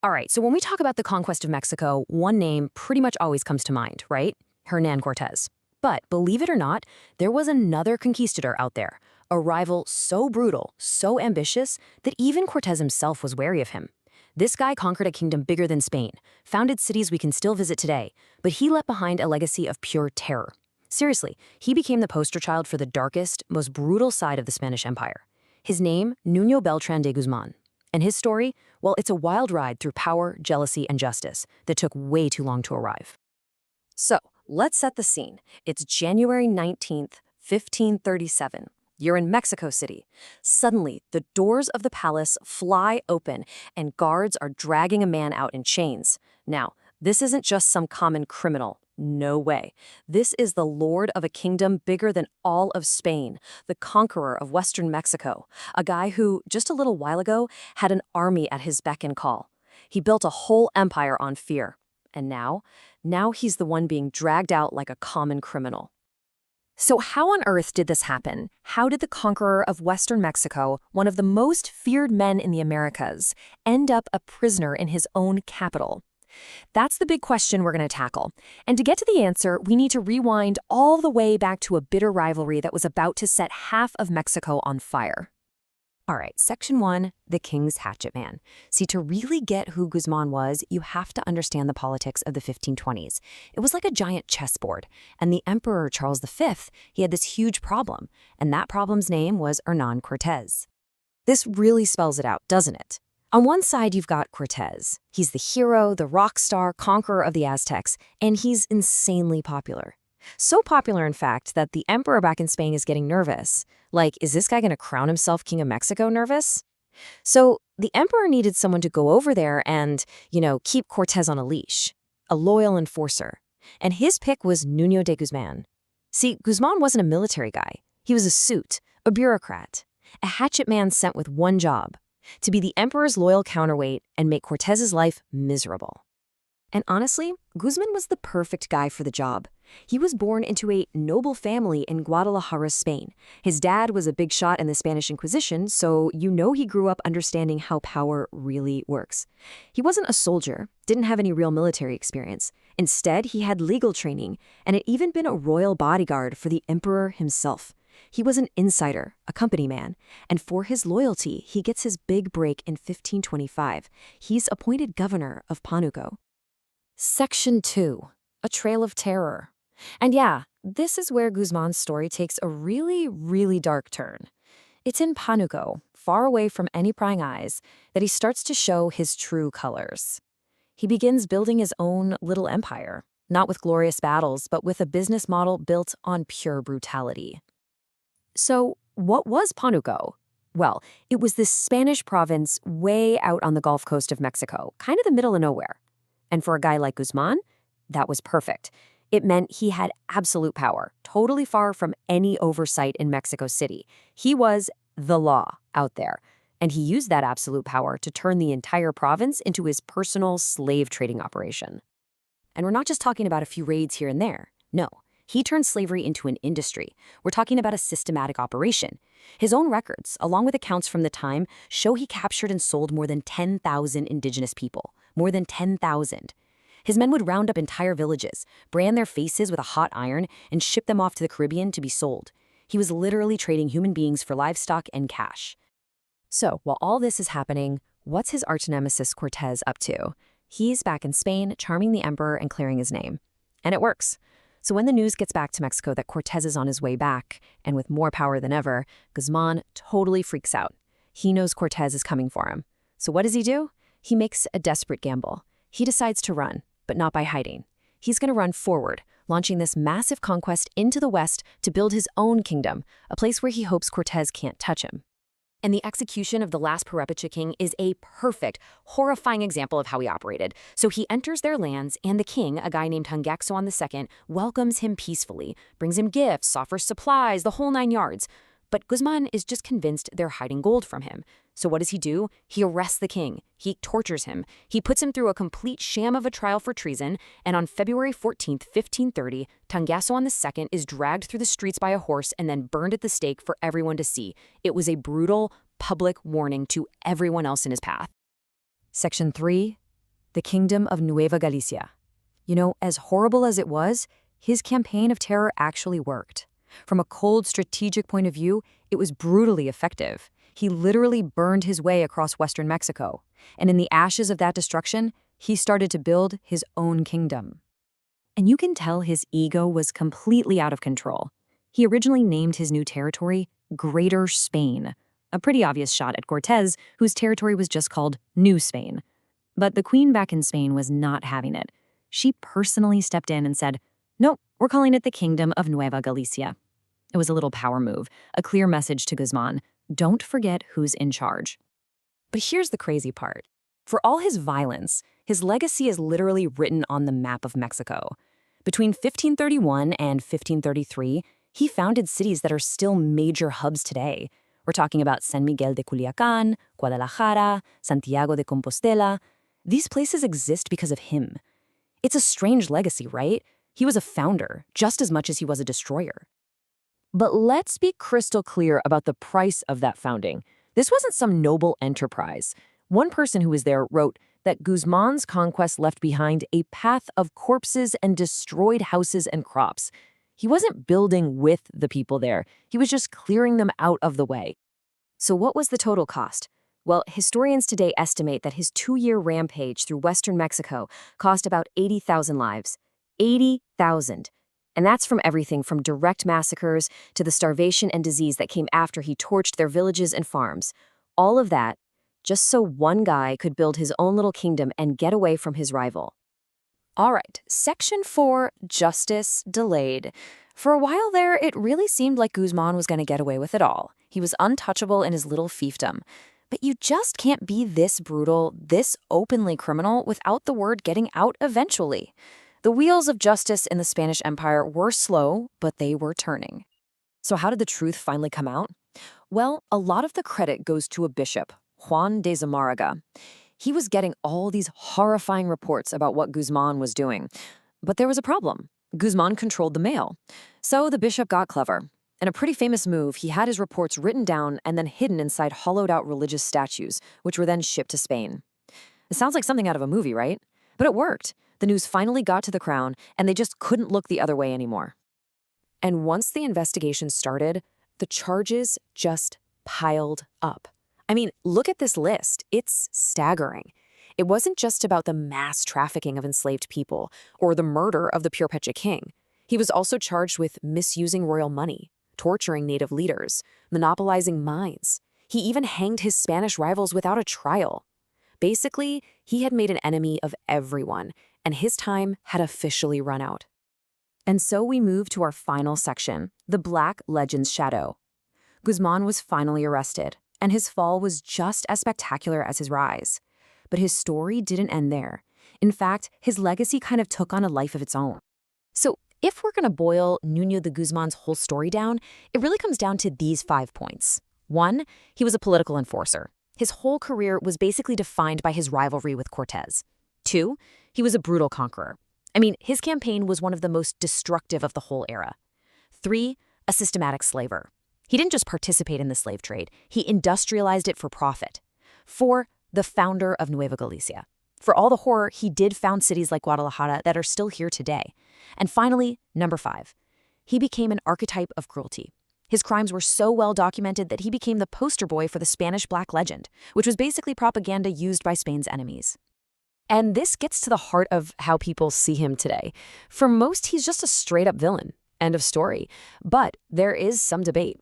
All right, so when we talk about the conquest of Mexico, one name pretty much always comes to mind, right? Hernán Cortés. But believe it or not, there was another conquistador out there, a rival so brutal, so ambitious, that even Cortés himself was wary of him. This guy conquered a kingdom bigger than Spain, founded cities we can still visit today, but he left behind a legacy of pure terror. Seriously, he became the poster child for the darkest, most brutal side of the Spanish Empire. His name, Nuño Beltrán de Guzmán. And his story, well, it's a wild ride through power, jealousy, and justice that took way too long to arrive. So, let's set the scene. It's January 19th, 1537. You're in Mexico City. Suddenly, the doors of the palace fly open, and guards are dragging a man out in chains. Now, this isn't just some common criminal. No way. This is the lord of a kingdom bigger than all of Spain, the conqueror of Western Mexico, a guy who, just a little while ago, had an army at his beck and call. He built a whole empire on fear. And now he's the one being dragged out like a common criminal. So how on earth did this happen? How did the conqueror of Western Mexico, one of the most feared men in the Americas, end up a prisoner in his own capital? That's the big question we're going to tackle. And to get to the answer, we need to rewind all the way back to a bitter rivalry that was about to set half of Mexico on fire. All right, Section 1, the King's Hatchet Man. See, to really get who Guzmán was, you have to understand the politics of the 1520s. It was like a giant chessboard, and the Emperor Charles V, he had this huge problem, and that problem's name was Hernán Cortés. This really spells it out, doesn't it? On one side, you've got Cortés. He's the hero, the rock star, conqueror of the Aztecs, and he's insanely popular. So popular, in fact, that the emperor back in Spain is getting nervous. Like, is this guy going to crown himself King of Mexico nervous? So the emperor needed someone to go over there and, keep Cortés on a leash, a loyal enforcer. And his pick was Nuño de Guzmán. See, Guzmán wasn't a military guy. He was a suit, a bureaucrat, a hatchet man sent with one job: to be the emperor's loyal counterweight and make Cortés's life miserable. And honestly, Guzmán was the perfect guy for the job. He was born into a noble family in Guadalajara, Spain. His dad was a big shot in the Spanish Inquisition, so he grew up understanding how power really works. He wasn't a soldier, didn't have any real military experience. Instead, he had legal training, and had even been a royal bodyguard for the emperor himself. He was an insider, a company man, and for his loyalty, he gets his big break in 1525. He's appointed governor of Pánuco. Section 2, a trail of terror. And yeah, this is where Guzmán's story takes a really, really dark turn. It's in Pánuco, far away from any prying eyes, that he starts to show his true colors. He begins building his own little empire, not with glorious battles, but with a business model built on pure brutality. So, what was Pánuco? Well, it was this Spanish province way out on the Gulf Coast of Mexico, kind of the middle of nowhere. And for a guy like Guzmán, that was perfect. It meant he had absolute power, totally far from any oversight in Mexico City. He was the law out there, and he used that absolute power to turn the entire province into his personal slave trading operation. And we're not just talking about a few raids here and there. No. He turned slavery into an industry. We're talking about a systematic operation. His own records, along with accounts from the time, show he captured and sold more than 10,000 indigenous people. More than 10,000. His men would round up entire villages, brand their faces with a hot iron, and ship them off to the Caribbean to be sold. He was literally trading human beings for livestock and cash. So, while all this is happening, what's his arch-nemesis Cortés up to? He's back in Spain, charming the emperor and clearing his name. And it works. So when the news gets back to Mexico that Cortés is on his way back, and with more power than ever, Guzmán totally freaks out. He knows Cortés is coming for him. So what does he do? He makes a desperate gamble. He decides to run, but not by hiding. He's going to run forward, launching this massive conquest into the west to build his own kingdom, a place where he hopes Cortés can't touch him. And the execution of the last Purépecha king is a perfect, horrifying example of how he operated. So he enters their lands, and the king, a guy named Hungexoan II, welcomes him peacefully, brings him gifts, offers supplies, the whole 9 yards. But Guzmán is just convinced they're hiding gold from him. So what does he do? He arrests the king. He tortures him. He puts him through a complete sham of a trial for treason, and on February 14th, 1530, Hungexoan II is dragged through the streets by a horse and then burned at the stake for everyone to see. It was a brutal, public warning to everyone else in his path. Section 3, the Kingdom of Nueva Galicia. You know, as horrible as it was, his campaign of terror actually worked. From a cold strategic point of view, it was brutally effective. He literally burned his way across western Mexico, and in the ashes of that destruction, he started to build his own kingdom. And you can tell his ego was completely out of control. He originally named his new territory Greater Spain, a pretty obvious shot at Cortés, whose territory was just called New Spain. But the queen back in Spain was not having it. She personally stepped in and said, "Nope, we're calling it the Kingdom of Nueva Galicia." It was a little power move, a clear message to Guzmán: don't forget who's in charge. But here's the crazy part. For all his violence, his legacy is literally written on the map of Mexico. Between 1531 and 1533, he founded cities that are still major hubs today. We're talking about San Miguel de Culiacán, Guadalajara, Santiago de Compostela. These places exist because of him. It's a strange legacy, right? He was a founder, just as much as he was a destroyer. But let's be crystal clear about the price of that founding. This wasn't some noble enterprise. One person who was there wrote that Guzmán's conquest left behind a path of corpses and destroyed houses and crops. He wasn't building with the people there. He was just clearing them out of the way. So what was the total cost? Well, historians today estimate that his 2-year rampage through western Mexico cost about 80,000 lives. 80,000. And that's from everything from direct massacres to the starvation and disease that came after he torched their villages and farms. All of that just so one guy could build his own little kingdom and get away from his rival. All right, Section 4, Justice Delayed. For a while there, it really seemed like Guzmán was going to get away with it all. He was untouchable in his little fiefdom. But you just can't be this brutal, this openly criminal without the word getting out eventually. The wheels of justice in the Spanish Empire were slow, but they were turning. So how did the truth finally come out? Well, a lot of the credit goes to a bishop, Juan de Zumárraga. He was getting all these horrifying reports about what Guzmán was doing. But there was a problem. Guzmán controlled the mail. So the bishop got clever. In a pretty famous move, he had his reports written down and then hidden inside hollowed-out religious statues, which were then shipped to Spain. It sounds like something out of a movie, right? But it worked. The news finally got to the crown, and they just couldn't look the other way anymore. And once the investigation started, the charges just piled up. I mean, look at this list. It's staggering. It wasn't just about the mass trafficking of enslaved people or the murder of the Purepecha king. He was also charged with misusing royal money, torturing native leaders, monopolizing mines. He even hanged his Spanish rivals without a trial. Basically, he had made an enemy of everyone, and his time had officially run out. And so we move to our final section, the Black Legend's Shadow. Guzmán was finally arrested, and his fall was just as spectacular as his rise. But his story didn't end there. In fact, his legacy kind of took on a life of its own. So if we're going to boil Nuño de Guzmán's whole story down, it really comes down to these 5 points. 1, he was a political enforcer. His whole career was basically defined by his rivalry with Cortés. 2, he was a brutal conqueror. I mean, his campaign was one of the most destructive of the whole era. 3, a systematic slaver. He didn't just participate in the slave trade, he industrialized it for profit. 4, the founder of Nueva Galicia. For all the horror, he did found cities like Guadalajara that are still here today. And finally, number 5, he became an archetype of cruelty. His crimes were so well documented that he became the poster boy for the Spanish Black Legend, which was basically propaganda used by Spain's enemies. And this gets to the heart of how people see him today. For most, he's just a straight-up villain. End of story. But there is some debate.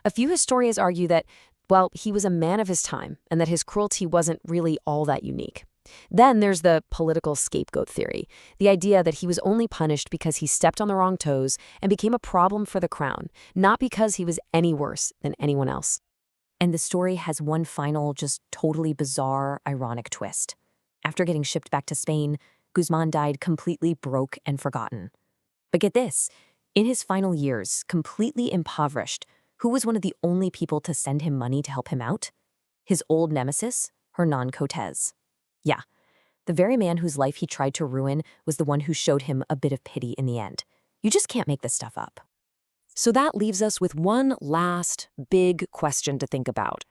A few historians argue that, well, he was a man of his time and that his cruelty wasn't really all that unique. Then there's the political scapegoat theory, the idea that he was only punished because he stepped on the wrong toes and became a problem for the crown, not because he was any worse than anyone else. And the story has one final, just totally bizarre, ironic twist. After getting shipped back to Spain, Guzmán died completely broke and forgotten. But get this, in his final years, completely impoverished, who was one of the only people to send him money to help him out? His old nemesis, Hernán Cortés. Yeah, the very man whose life he tried to ruin was the one who showed him a bit of pity in the end. You just can't make this stuff up. So that leaves us with one last big question to think about.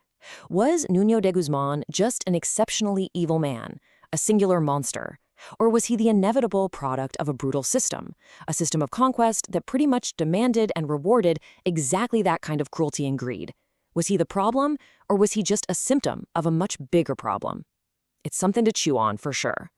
Was Nuño de Guzmán just an exceptionally evil man, a singular monster? Or was he the inevitable product of a brutal system, a system of conquest that pretty much demanded and rewarded exactly that kind of cruelty and greed? Was he the problem, or was he just a symptom of a much bigger problem? It's something to chew on for sure.